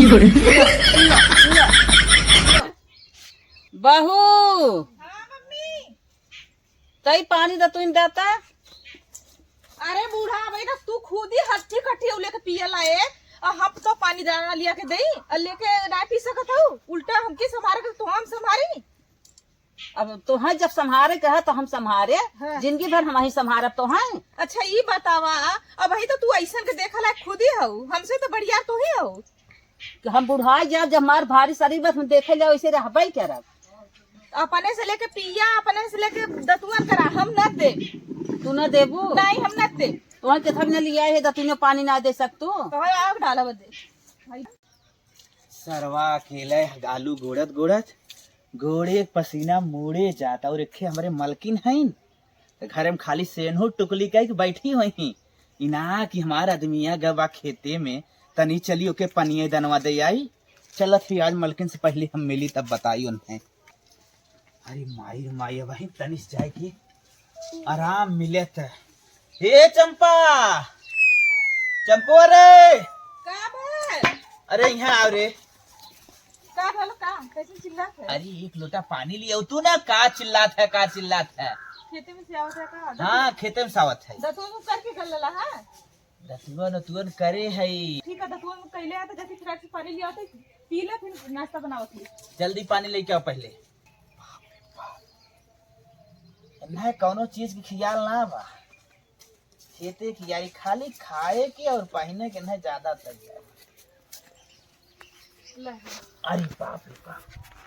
बहू तई पानी द तुम देता। अरे बूढ़ा भाई ना तू खुद ही हट्टी कट्टी लेके पिए लाए हम तो पानी दाना लिया के दई लेके ना पी सकत हो। उल्टा हमके संभारे के तो हम संभारी। अब तो है जब संभारे के है तो हम संभारे। हाँ। जिंदगी भर हम ही संभारब तो है। अच्छा ये बतावा अब भाई तो तू ऐसा के देखा लायक खुद ही हो, हमसे तो बढ़िया तो ही हो। कि हम बुढ़ाई जाब जब हमार भारी शरीर बस हम देखे जाओ वैसे रहबे करब। अपने से लेके पिया अपने से लेके दतुअन करा हम न दे। तू न देबू नहीं हम न दे। तुहर के थक न लिया है तो तूने पानी ना दे सकतू। तो आग डाला बदे भाई सरवा अकेले आलू गोड़त गोड़त गोड़े पसीना मुड़े जाता और एक हमारे मलकिन है घर में खाली सेनहू टुकली कह बैठी हुई इना कि हमारा आदमिया गवा खेते में तनी चली ओके पनिये दनवा दे आई। चलत ही आज मलकिन से पहले हम मिली तब बताई उन्हें। अरे माई माई वही तनिस जाए की आराम मिले थे। हे चंपा चंपो रे का बे अरे यहाँ आओ रे। का भलो का कैसे चिल्लात है। अरे एक लोटा पानी लिया तू ना का चिल्लात है का चिल्लात है। खेते में से आवत है का। हाँ खेते में सावत है। दतुअन करके कर लेला है। दतुअन उतुअन करे है। ठीक है दतुअन कहले है तो जैसे फ्राक से पानी लिया होते पी ले फिर नाश्ता बनावत ही। जल्दी पानी लेके आओ पहले। ना कौनो चीज की ख्याल ना बा खेते की यारी खाली खाए के और पहने के ना ज्यादा तक जाए। अरे बाप रे बाप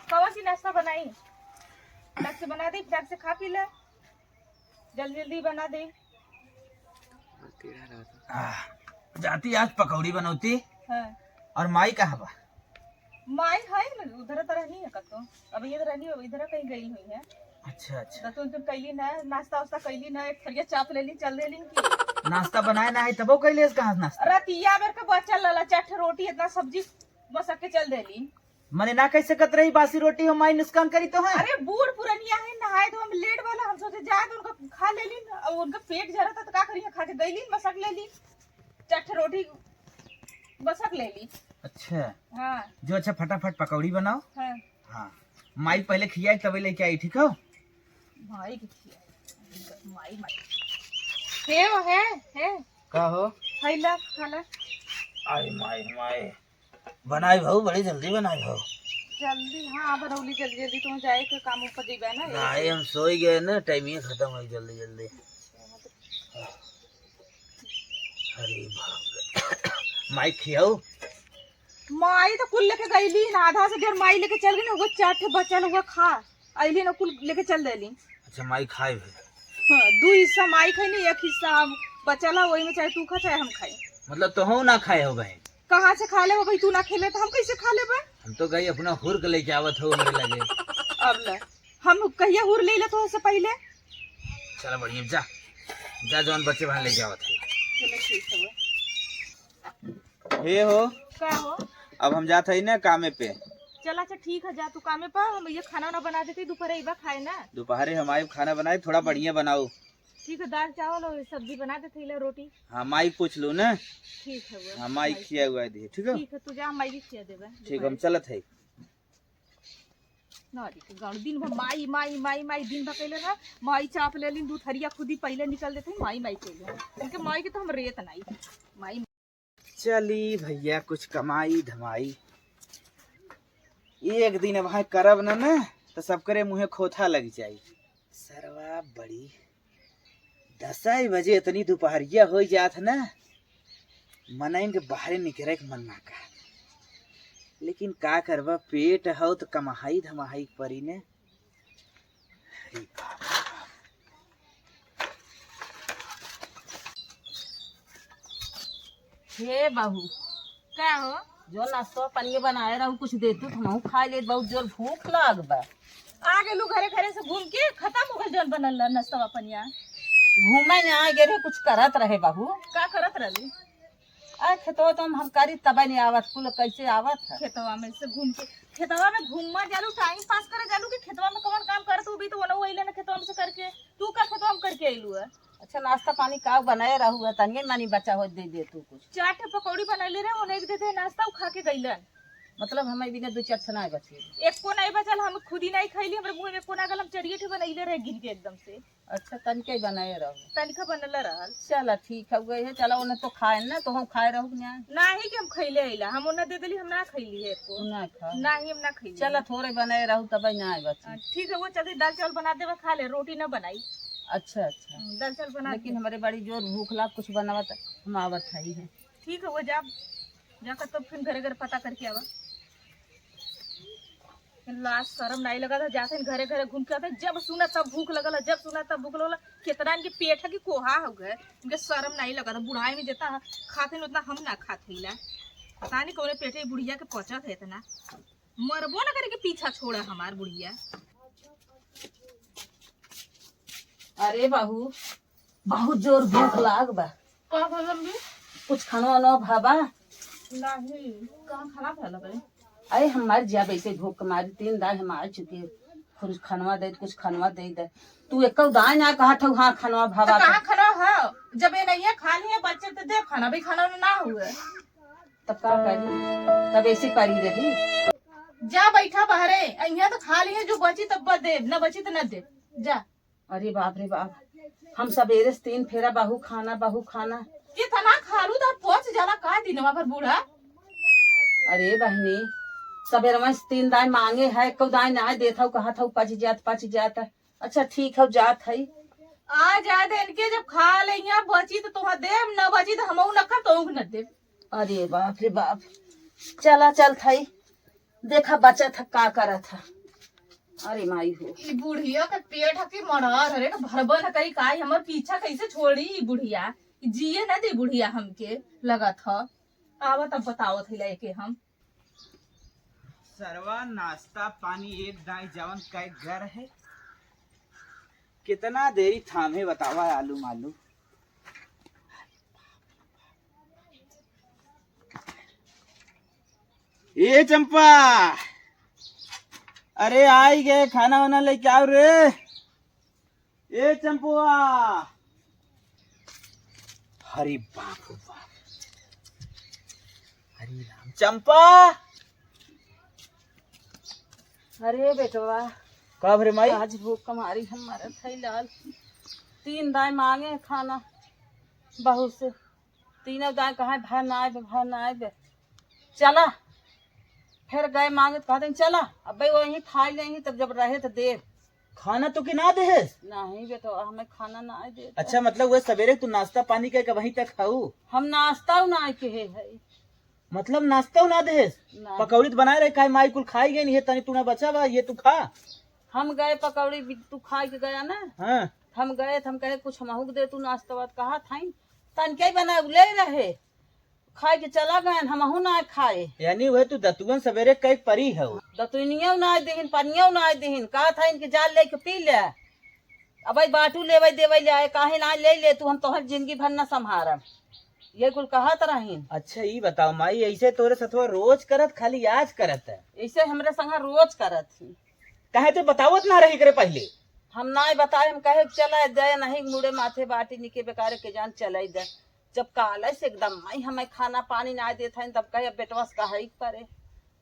कौन सी नाश्ता बनाई फ्राक से बना दे फ्राक से खा पी ले जल्दी जल्दी बना दे। जाती आज पकौड़ी बनौती। हाँ। और माई कहाँ बा। माई है ना उधर तो रहनी है कतो अब ये रहनी है इधर कहीं गई हुई है। अच्छा अच्छा दतुन तुम कैली ना नाश्ता वास्ता कैली ना एक थरिया चाप ले ली चल दे ली की नाश्ता बनाए ना है तबो कैले कहाँ नाश्ता। रतिया बेर के बच्चा लला चाट रोटी इतना सब्जी बस के चल देली। मने ना कैसे कत रही बासी रोटी हो माई नुकसान करी तो है। अरे बूढ़ पुरनिया है नहाए तो हम लेट वाला हम सोचे जाए तो उनका खा ले ली और उनका पेट जरा था तो का करिए खा के गईली मसक ले ली चाट रोटी बसक ले ली। अच्छा हाँ जो अच्छा फटाफट पकौड़ी बनाओ। हाँ हाँ माई पहले खियाई तभी लेके आई ठीक हो। भाई की माई माई है का हो खैला खाला आई माई माई बनाई भाऊ बड़ी जल्दी बनाई भाऊ। जल्दी हाँ बनौली जल्दी जल्दी तुम जाए के काम ऊपर जीबे ना। नहीं हम सोई गए ना टाइम ही खत्म हुई जल्दी जल्दी। अरे बाप रे माई खियाऊ। माई तो कुल लेके गईली ना आधा से देर माई लेके चल गई ना वो चार बच्चा लोग खा आईली ना कुल लेके चल देली। अच्छा माई खाए भी। हाँ, दो हिस्सा माई खाई नहीं एक हिस्सा हम बचला वही में चाहे तू खा चाहे हम खाए। मतलब तो हो ना खाए हो गए। कहाँ से खा ले भाई तू ना खेले तो हम कैसे खा ले बे। हम तो गई अपना हुर्क लेके आवत हो मेरे लगे। अब ले हम कहिया हुर ले तो से पहले। चलो बढ़िया जा जा जौन बच्चे वहां लेके आवत है। चलो ठीक है हे हो का हो अब हम जाते हैं ना कामे पे। चला अच्छा ठीक है जा तू कामे पा हम ये खाना ना बना देती दोपहर एक बार खाए ना। दोपहर हमारे खाना बनाए थोड़ा बढ़िया बनाओ। ठीक है दाल चावल और सब्जी बना देते ले रोटी। हाँ माई पूछ लो ना। ठीक है वो हाँ माई खिया हुआ है ठीक है। ठीक है तू जा माई भी खिया देबे। ठीक हम चलत है। ना गाँव दिन भर माई माई माई माई दिन भर कैले ना माई चाप ले ली दूध हरिया खुद ही पहले निकल देते माई माई कैले इनके माई के तो हम रेत नहीं माई। चली भैया कुछ कमाई धमाई एक दिन वहां करब ना तो सब करे मुँहे खोथा लग जाई। सरवा बड़ी 10 बजे इतनी दोपहरिया हो जात ना मन के बाहर निकले के मन ना का। लेकिन का करबा पेट हो तो कमाई धमाई परी ने। अरे बाप रे बाप। हे बहू क्या हो जो नाश्ता पानी बनाए रहू कुछ देतू तो हम खा ले बहुत जोर भूख लाग बा। आ गेलू घरे घरे से घूम के खत्म हो गल जौन बनल नाश्ता पनिया। घूमे ने आ गए कुछ करत रहे बहू। का करत रहली आ खेतो तो हम करी तब नहीं आवत कुल कैसे आवत है। खेतवा में से घूम के खेतवा में घूमवा जालू टाइम पास करे जालू कि खेतवा में कौन काम करत भी तो वो अइले ना खेतवा में से करके तू का खेतवा में करके अइलू है। अच्छा नाश्ता पानी का बनाए रहू तनिए मानी बच्चा हो दे तू कुछ। 4 पकौड़ी बनैले रहे उन्हें देते नाश्ता उ खा के गइलन। मतलब हमें बिना दो चार ठना बचे। एक को नहीं बचल, हम खुद ही नहीं खैली, हमरे मुंह में कोना गलम चढ़िए थे बनैले रहे गिर के एकदम से। अच्छा तनिके बनाए रहो। तनिका बनल रहल। चला ठीक है गए है, चला उन्हें तो खाए ना तो हम खाए रहो ना। नाही कि हम खैले आइला, हम उन्हें दे देली, हम ना खैली है को। ना खा नाही हम ना खैली। चला थोड़े बनाए रहो तब ना बचे। ठीक है, वो चल दाल चावल बना देवा खा ले, रोटी ना बनाई। अच्छा अच्छा दाल चावल बना। लेकिन हमारे बड़ी जोर भूख लाग, कुछ बनावत हम आवत है। ठीक है, वो जा जाकर तो फिर घरे घरे पता करके आवा। लाज शर्म नहीं लगा था, जाते घरे घरे घूम के आते, जब सुना तब भूख लगल, जब सुना तब भूख लगल। कितना इनके पेट है कि कोहा हो गए, इनके शर्म नहीं लगा था। बुढ़ाई में जितना खाते उतना हम ना खाते ला। पता नहीं कौन पेटे बुढ़िया के पचत है इतना, मरबो ना करे के पीछा छोड़ा हमार बुढ़िया। अरे बाबू बहुत जोर भूख लाग बा। का भलम भी कुछ खाना वाना भाबा नहीं, कहाँ खाना खा लगे। अरे हमारे जा वैसे भूख मारी 3 दाल हम आ चुके, कुछ खनवा दे कुछ खनवा दे। तू एक दाई ना कहा था हाँ खनवा भावा तो कहाँ खाना है, जब ये नहीं है खा लिए बच्चे तो दे खाना, भी खाना ना हुए तब का करी, तब ऐसे करी रही। जा बैठा बाहरे, यहाँ तो खा लिए, जो बची तब दे, न बची तो न दे जा। अरे बाप रे बाप, हम सवेरे से 3 फेरा बाहू खाना कितना खालू तो पहुंच जाला का दिनवा भर बूढ़ा। अरे बहनी सवेरे में 3 दाई मांगे है, एक दाई ना देता हूँ, कहा था पच जाता। अच्छा ठीक है जात है। आ जा दे इनके, जब खा ले यहाँ बची तो तुम दे, न बची तो हम न खा तो न दे। अरे बाप रे बाप, चला चल थाई देखा बचा था का करा था। अरे माई हो ई बुढ़िया का पेट हकी मरर अरे भरबन न करी काई, हमर पीछा कैसे छोड़ी ई बुढ़िया, जिए न दे बुढ़िया हमके लगा था। आवा तब बताओ थे लेके हम सरवा नाश्ता पानी एक दाई जवन का घर है। कितना देरी थामे बतावा आलू मालू। ए चंपा, अरे आई गए खाना वाना लेके आओ रे। ए चंपुआ, हरी बाप हरी राम। चंपा, अरे बेटवा का भरे माई? आज भूख कमारी हमारे थई लाल। 3 दाई मांगे खाना बहू से, 3 दाई कहा भर ना आए। चला फिर गए मांगे, कहते चला अब भाई वही खा लेंगे, तब जब रहे तो दे। खाना तो कि ना दे? नहीं बेटा हमें खाना ना दे। अच्छा मतलब वह सवेरे तू नाश्ता पानी के वहीं तक खाऊ? हम नाश्ता ना के है। मतलब नाश्ता ना दे? ना। पकौड़ी तो बनाए रहे, खाई माई कुल खाई गई नहीं है, तनी तू ना बचा बा, ये तू खा। हम गए पकौड़ी तू खा के गया ना। हाँ। हम गए हम कहे कुछ हमहू दे तू नाश्ता कहा था तन के बना ले रहे, खाए के चला गए हमहू ना खाए। यानी वह तू दतुअन सवेरे कई परी है? दतुनिया ना देहिन पनिया ना देहिन, कहा था इनके जाल लेके पी ले, अब बाटू लेवे देवे ले आए, काहे ना ले तू, हम तोहर जिंदगी भर न संभारब, ये कुल कहा तरहीन। अच्छा ये बताओ माई, ऐसे तोरे सथवा रोज करत खाली आज करत है? ऐसे हमरे संग रोज करत थी। कहे तो बतावत ना रही करे पहले? हम ना बताए, हम कहे चला दे नहीं मुड़े माथे बाटी निके बेकार के जान चला दे। जब काले से एकदम माई हमें खाना पानी ना देता है, तब कहे बेटवा से कहा परे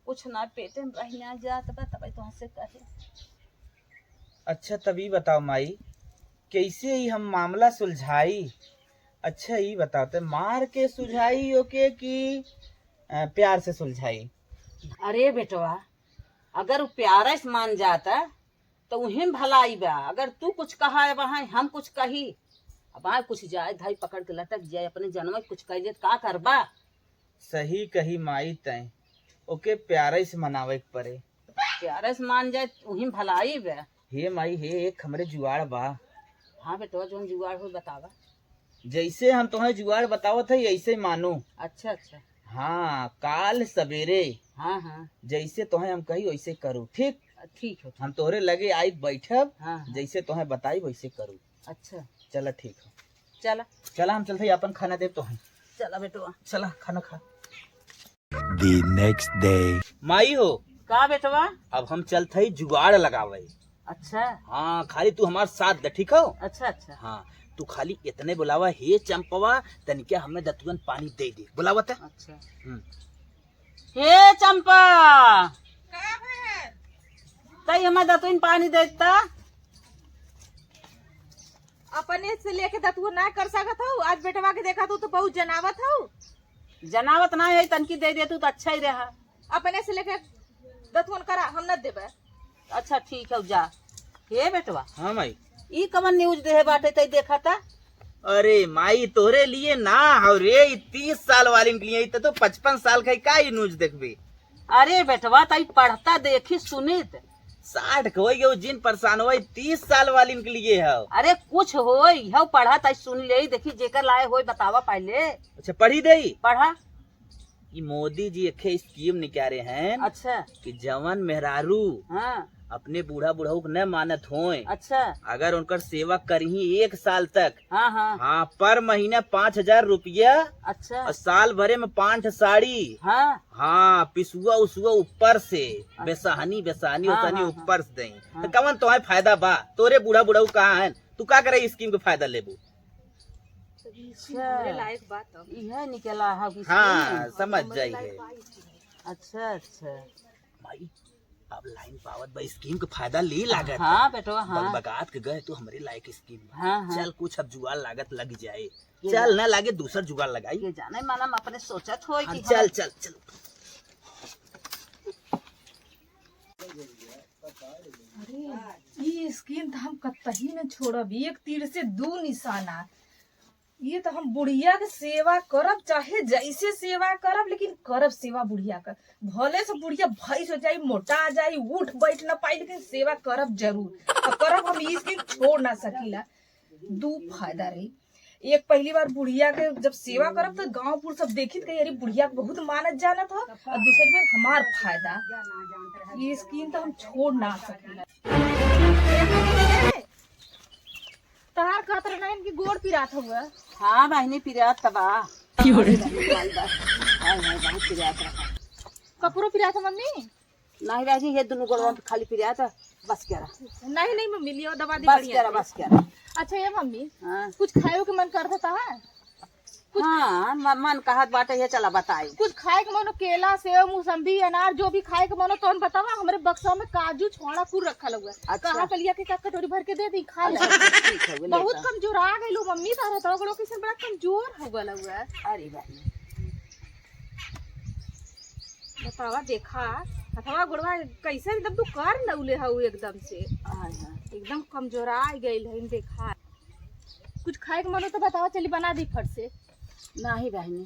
कुछ ना पेटे में रह ना जात बा, तब तो से कहे। अच्छा तभी बताओ माई, कैसे ही हम मामला सुलझाई? अच्छा ये बताते मार के सुलझाई ओके कि प्यार से सुलझाई? अरे बेटवा अगर वो प्यारा से मान जाता तो उन्हें भलाई बा, अगर तू कुछ कहा है वहाँ हम कुछ कही, अब कुछ जाए धाई पकड़ के लटक जाए, अपने जन्म कुछ कह दे का करबा। सही कही माई, तय ओके प्यारे से मनावे के पड़े। प्यारे से मान जाए उन्हें भलाई बा। हे माई हे, एक हमरे जुआड़ बा। हाँ बेटवा जो जुगाड़ हो बतावा। जैसे हम तुम्हें जुआड़ बतावत है ऐसे मानो। अच्छा अच्छा हाँ काल सवेरे हाँ हाँ जैसे तुम्हें हम कही वैसे करूँ, ठीक? ठीक है। हम तोहरे लगे आई बैठब, हाँ जैसे तुम्हें बताई वैसे करूँ। अच्छा चला ठीक है, चला चला हम चलते अपन खाना दे तो हैं। चला बेटवा चला खाना खा। The next day. माई हो, का बेटवा? अब हम चलते ही जुगाड़ लगावे। अच्छा हाँ खाली तू हमारे साथ दे, ठीक हो? अच्छा अच्छा हाँ तू खाली इतने बुलावा, हे चंपवा तनिके हमें दतुअन पानी दे दे, बुलावा था। अच्छा हे चंपा का है? तई हमारे दतुन पानी देता। अपने से लेके दतुआ ना कर सकत हूँ। आज बेटवा के देखा तो बहुत जनावत हूँ। जनावत ना है तनकी दे दे तू तो अच्छा ही रहा। अपने से लेके दतुअन करा हम न देबे। अच्छा ठीक है जा। हे बेटवा हाँ माई। ई कमन न्यूज दे बाटे तई देखा था। अरे माई तोरे लिए ना और रे 30 साल वाले के लिए तो 55 साल का ही न्यूज देखबे। अरे बेटवा तई पढ़ता देखी सुनित 60 के हो जिन परेशान हो 30 साल वाले के लिए है। अरे कुछ होई हव पढ़ा तई सुन ले देखी जेकर लाए होई बतावा पहले। अच्छा पढ़ी दे। पढ़ा। ये मोदी जी एक स्कीम निकाले हैं अच्छा कि जवन मेहरारू हाँ अपने बूढ़ा बुढ़ऊ को न मानत होए, अच्छा अगर उनकर सेवा करही 1 साल तक, हाँ हाँ हाँ पर महीना 5,000 रुपया अच्छा और साल भरे में 5 साड़ी, हाँ हाँ पिसुआ उसुआ ऊपर से बेसहानी बेसहानी हाँ, उसानी हाँ, ऊपर से दें। हाँ। तो कवन तुम्हें फायदा बा? तोरे बूढ़ा बुढ़ऊ कहाँ है? तू का करे स्कीम का फायदा लेबू? हमरे लायक बात अब। यह निकला है कि हाँ समझ जाइए। अच्छा अच्छा भाई अब लाइन पावत बा स्कीम का फायदा ले लागत। हाँ बेटवा हाँ बगात के गए तो हमारे लायक स्कीम बा। हाँ हाँ चल कुछ अब जुगाड़ लागत लग जाए। ये चल ना लागे दूसर जुगाड़ लगाई। ये जाने माना अपने सोचत होई कि चल चल चल। ये स्कीम तो हम कतही न छोड़ब। एक तीर से 2 निशाना। ये तो हम बुढ़िया के सेवा करब, चाहे जैसे सेवा करब, लेकिन करब सेवा बुढ़िया कर। भले से बुढ़िया भैंस हो जाई, मोटा जाई, उठ बैठ न पाई, लेकिन सेवा करब जरूर। और करब हम ये स्कीम छोड़ ना सकीला। 2 फायदा रही। एक पहली बार बुढ़िया के जब सेवा करब तो गांवपुर सब देखित कही अरे बुढ़िया को बहुत मानत जानत हो। और दूसरी बार हमार फायदा। ये स्कीम तो हम छोड़ ना सकीला। तहार खातर ना इनकी गोड़ पिरात हुआ। हाँ बहनी पिरात तबा बहुत पिरात रहा। कपड़ों पिरात मम्मी? नहीं बहनी ये दोनों गोड़ों पे खाली पिरात बस क्या रहा। नहीं नहीं मम्मी लियो दवा दी बस बढ़िया क्या रहा बस क्या रहा। अच्छा ये मम्मी हाँ कुछ खाए के मन करता है? हाँ मन कहत बाटे ये चला बताई। कुछ खाए के मनो केला सेव मौसम्बी अनार जो भी खाए के मनो तो बतावा। हमारे बक्सा में काजू छोड़ा कुल रखा हुआ है। अच्छा। कहा लिया के कटोरी भर के दे दी खा ले। ठीक है वो बहुत लेता। कमजोर आ गई लो मम्मी। तारा तो गड़ो किसी बड़ा कमजोर हो गया हुआ है। अरे बहनी बतावा देखा हथवा गुड़वा कैसे एकदम तू कर लौले हऊ एकदम से। हाँ हाँ एकदम कमजोर आ गई है। देखा कुछ खाए के मनो तो बतावा चली बना दी फट से। नहीं बहनी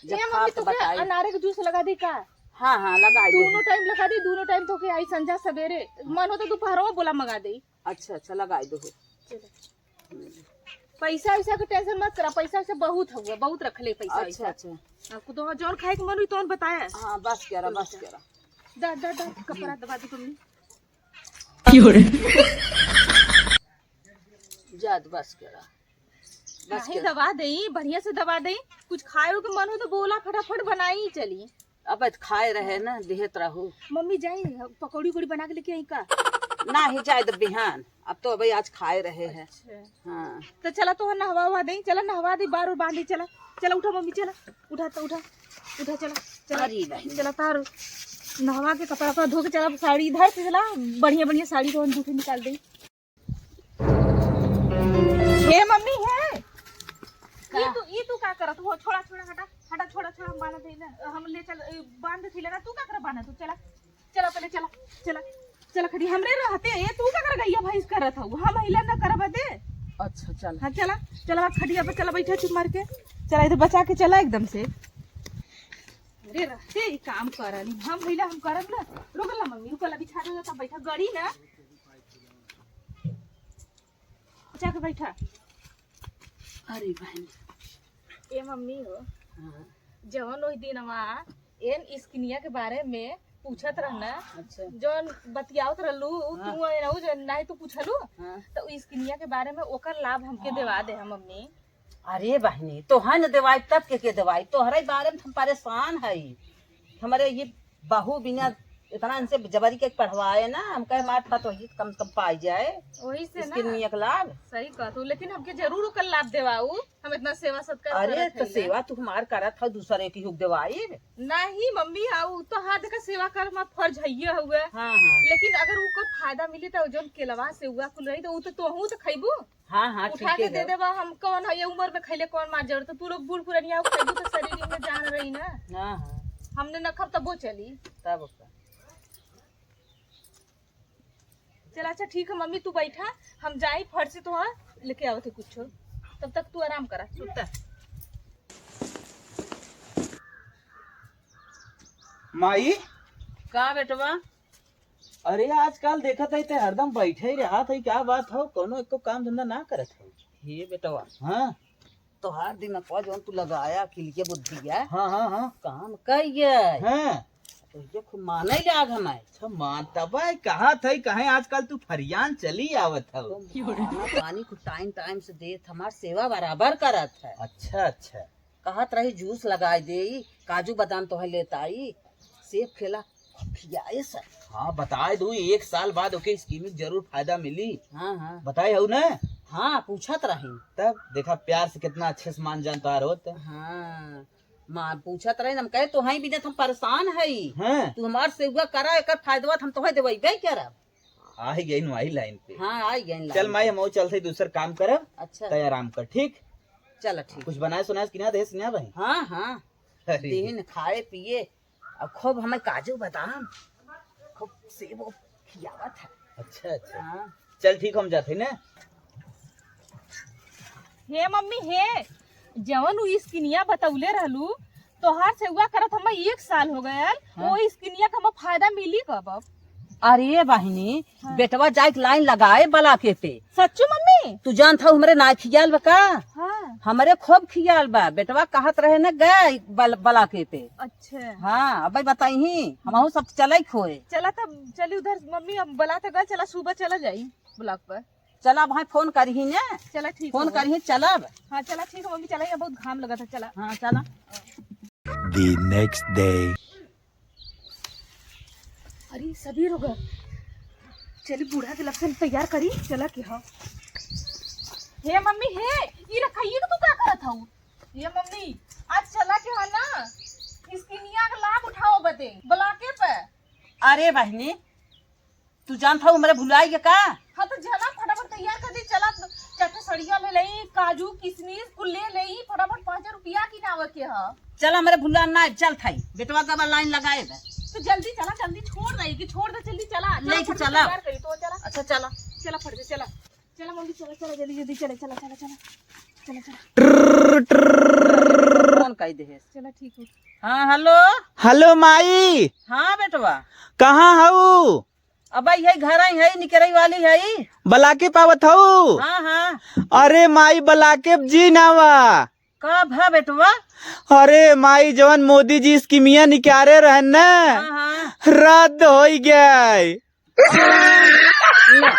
जब ये खा मम्मी तो तो बताई। अनारे का जूस लगा दी का? हाँ हाँ लगा दे। दोनों टाइम लगा दी। दोनों टाइम तो के आई संजा सवेरे मन हो तो दोपहरों में बोला मंगा दे। अच्छा अच्छा लगा दो। पैसा वैसा के टेंशन मत करा। पैसा वैसा बहुत हुआ बहुत रख ले पैसा अच्छा वैसा। अच्छा आपको तो जौन खाए के मन हुई तो बताया। हाँ बस क्या रहा बस क्या रहा। दा कपड़ा दबा दी तुमने। जाद बस क्या रहा बस नहीं क्या। दबा दे बढ़िया से दबा दे। कुछ खाए के मन हो तो बोला फटाफट बनाई चली। अब खाए रहे ना देहत रहो। मम्मी जाई पकौड़ी उकौड़ी बना के लेके आई का? ना ही जाए तो बिहान अब तो भाई आज खाए रहे हैं। हाँ तो चला तो नहवा हुआ दे। चला नहवा दे बार बांधी। चला चला उठा मम्मी चला उठा तो उठा उठा चला चला अरे बहनी चला तार नहवा के कपड़ा का धो के चला। साड़ी इधर से चला बढ़िया बढ़िया साड़ी को धो के निकाल दे। हे मम्मी है ये तू का करत हो? छोड़ा छोड़ा हटा हटा छोड़ा छोड़ा हम बांध दे ना। हम ले चल बांध थी ना। तू का कर बांध तू? चला चला पहले चला चला चला खड़ी हमरे रहते ये तू का कर गैया भाई करत हो? हम महिला ना करब दे। अच्छा चल हाँ चला चला खड़िया पे चला बैठा चुप मार के। चला इधर बचा के चला एकदम से। अरे रहते ही काम करनी हम महिला हम करब ना। रुकला मम्मी रुकला बिछा दे तब बैठा गड़ी ना बचा के बैठा। अरे बहनी ए मम्मी हो हाँ जवन ओहि दिनवा एन स्किनिया के बारे में पूछत रहना अच्छा जौन बतियावत रहलू हाँ। तू एनहु जो नहीं तू पूछलू हाँ तो स्किनिया के बारे में ओकर लाभ हमके देवा दे हम मम्मी। अरे बहनी तो है न दवाई तब के दवाई तोहरे बारे में हम परेशान है। हमारे ये बहू बिना इतना इनसे जबरी के पढ़वाए ना, हम कहे मार था तो ही कम से कम पाई जाए वही से इसके ना लिए एक लाभ। सही कहत हूँ, लेकिन हमके जरूर ओकर लाभ देवाऊ। हम इतना सेवा सत्कार अरे करत तो हइला। सेवा तू हमार करत था, दूसरे की हुक देवाई। नहीं मम्मी आऊ तो हाँ देखा सेवा कर में फर्ज हइये हुए, हाँ हाँ लेकिन अगर उको फायदा मिली तो जोन केलवा से हुआ कुल रही तो उ तो तोहू तो खइबू, हाँ हाँ उठा ठीक के है दे देबा। हम कौन है ये उम्र में खइले कौन मार जरूरत, तो तू लोग बूढ़ पुरनिया खइबू तो शरीर में जान रही ना। हाँ हाँ हमने न खब तब वो चली। तब चल अच्छा ठीक है मम्मी, तू बैठा, हम जाई फट से तो लेके आवत है कुछ, तब तक तू आराम करा सुता। माई का बेटवा? अरे आजकल देखा था ते हरदम बैठे ही रहा था, क्या बात हो? कोनो एको काम धंधा ना करत हो? हे बेटवा, हाँ तो हर दिन को जो तू लगाया किलिए बुद्धि है हाँ हाँ हाँ काम कहिए हाँ। तो ये खूब माने लाग हमें। अच्छा मानता भाई कहा था कहे आजकल तू फरियान चली आवत हो? तो खाना पानी को टाइम टाइम से देत, हमार सेवा बराबर करत है। अच्छा अच्छा। कहत रही जूस लगाए दे, काजू बादाम तो है लेताई, सेब खेला खियाए सर। हाँ बताए दू, 1 साल बाद ओके स्कीम में जरूर फायदा मिली। हाँ हाँ बताए हो ना? हाँ पूछत रही। तब देखा प्यार से कितना अच्छे से मान जानता रोत। हाँ माँ पूछत रही, हम कहे तो बिना हम परेशान है, हाँ तू हमार सेवा करा, एक फायदा हम तो देवे करब। आ ही गई वही लाइन पे। हाँ आई गई चल माई हम चलते दूसर काम करब, अच्छा तय आराम कर। ठीक, चल ठीक। कुछ बनाए सुनाए कि ना दे सुना भाई? हाँ हाँ अरे दिन खाए पिए और खूब हमें काजू बादाम खूब सेब ओब खियावत है। अच्छा अच्छा। हाँ चल ठीक, हम जाते ना। हे मम्मी हे, जवन उ स्किनिया बतौले रहलू तोहार से हुआ करत हम 1 साल हो गयल, वो स्किनिया का हम फायदा मिली कब? अब अरे बहिनी बेटवा जाके लाइन लगाए बलाके पे। सच्चू मम्मी? तू जानता हमरे ना खियाल बा का? हाँ हमरे खूब खियाल बा। बेटवा कहत रहे न गए बलाके पे। अच्छा हाँ अब बताई हम सब चले खोए। चला तब चली उधर मम्मी, अब बुलाते गए, चला सुबह चला जाई ब्लॉक पर। चला भाई फोन करही ने, चला ठीक फोन है। करही चलब। हाँ चला ठीक है मम्मी, चला, यहाँ बहुत घाम लगा था, चला। हाँ चला। The next day. अरे सबीर हो गया, चली बूढ़ा के लक्षण तैयार करी, चला के। हाँ हे मम्मी हे, ये रखाइए तू क्या करत हूँ? ये मम्मी आज चला के है ना, स्किनिया का लाभ उठाओ बदे ब्लॉके पे। अरे बहिनी तू जानता हमरे भुलाई का? हाँ तो चला फटाफट तैयार कर दी, चला चट्टे सड़िया ले लई, काजू किशमिश कुल ले लई, फटाफट 5 रुपया की नाव के। हाँ चल हमारे भुला ना चल थाई, बेटवा का लाइन लगाए बे। तो जल्दी चला, जल्दी छोड़ रही कि छोड़ दे, जल्दी चला नहीं तो फटाफट चला। तैयार करी तो चला। अच्छा चला। चला फट दे, चला चला मम्मी, चला चला जल्दी जल्दी, चला चला चला चला चला चला। फोन कह दे। चला ठीक है। हाँ हेलो। हेलो माई, हाँ बेटवा कहाँ हऊ? अब ये घर आई है, निकरई वाली है। बलाके पावत हऊ? हाँ हाँ अरे माई बलाके जी नावा। कब है बेटवा? अरे माई जवन मोदी जी स्कीमिया निकाले रहे न, हाँ हाँ रद्द हो गए। ना।